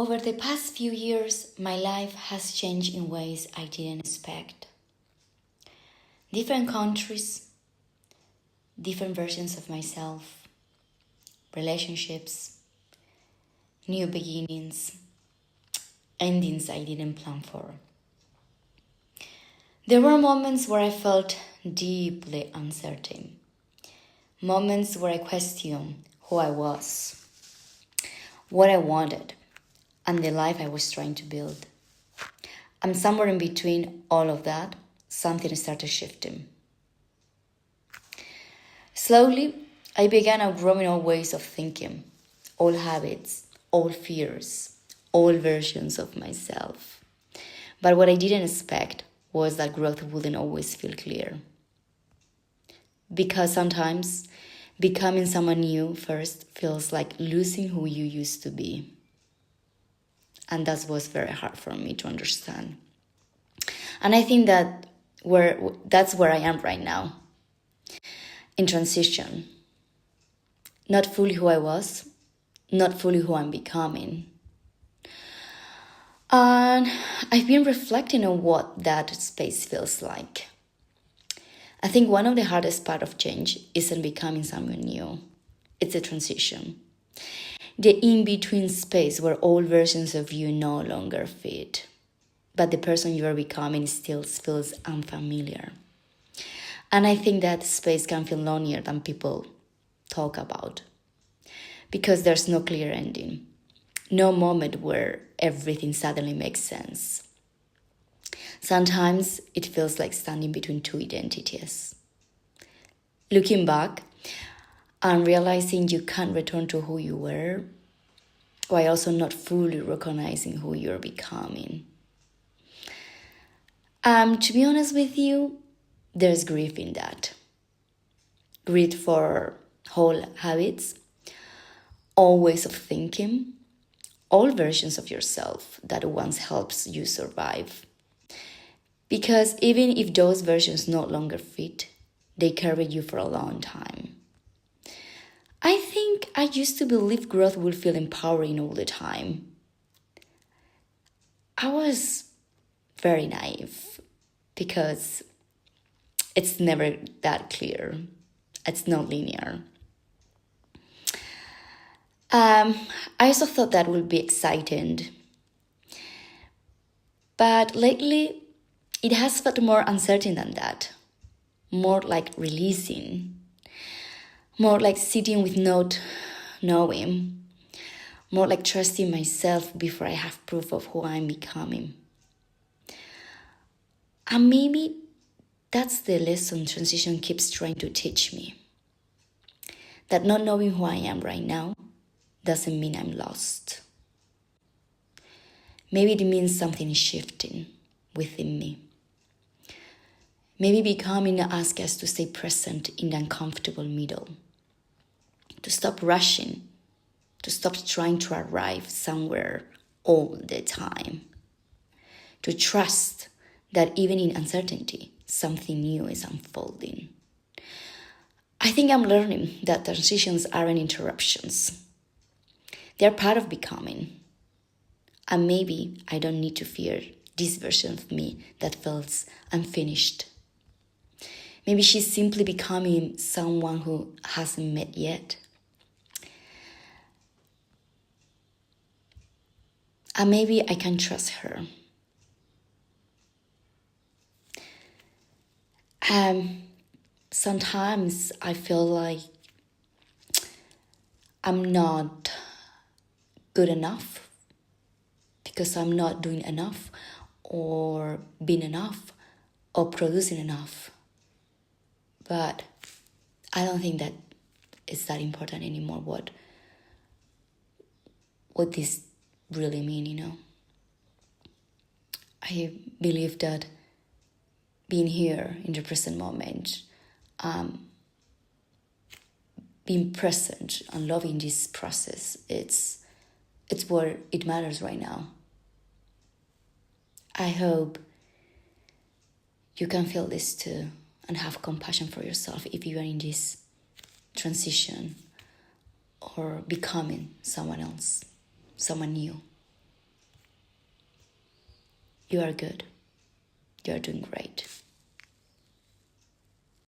Over the past few years, my life has changed in ways I didn't expect. Different countries, different versions of myself, relationships, new beginnings, endings I didn't plan for. There were moments where I felt deeply uncertain, moments where I questioned who I was, what I wanted, and the life I was trying to build. And somewhere in between all of that, something started shifting. Slowly, I began outgrowing old ways of thinking, old habits, old fears, old versions of myself. But what I didn't expect was that growth wouldn't always feel clear. Because sometimes becoming someone new first feels like losing who you used to be. And that was very hard for me to understand. And I think that's where I am right now. In transition. Not fully who I was, not fully who I'm becoming. And I've been reflecting on what that space feels like. I think one of the hardest parts of change isn't becoming someone new. It's a transition. The in-between space where old versions of you no longer fit, but the person you are becoming still feels unfamiliar. And I think that space can feel lonelier than people talk about, because there's no clear ending, no moment where everything suddenly makes sense. Sometimes it feels like standing between two identities. Looking back and realizing you can't return to who you were, while also not fully recognizing who you're becoming. To be honest with you, there's grief in that. Grief for whole habits, all ways of thinking, all versions of yourself that once helps you survive. Because even if those versions no longer fit, they carried you for a long time. I think I used to believe growth would feel empowering all the time. I was very naive because it's never that clear. It's not linear. I also thought that would be exciting. But lately, it has felt more uncertain than that. More like releasing. More like sitting with not knowing. More like trusting myself before I have proof of who I'm becoming. And maybe that's the lesson transition keeps trying to teach me. That not knowing who I am right now doesn't mean I'm lost. Maybe it means something is shifting within me. Maybe becoming asks us to stay present in the uncomfortable middle. To stop rushing. To stop trying to arrive somewhere all the time. To trust that even in uncertainty, something new is unfolding. I think I'm learning that transitions aren't interruptions. They're part of becoming. And maybe I don't need to fear this version of me that feels unfinished. Maybe she's simply becoming someone who hasn't met yet. And maybe I can trust her. Sometimes I feel like I'm not good enough because I'm not doing enough or being enough or producing enough. But I don't think that it's that important anymore what this really mean. I believe that being here in the present moment, being present and loving this process, it's what it matters right now. I hope you can feel this too and have compassion for yourself if you are in this transition or becoming someone else, someone new. You are good. You are doing great.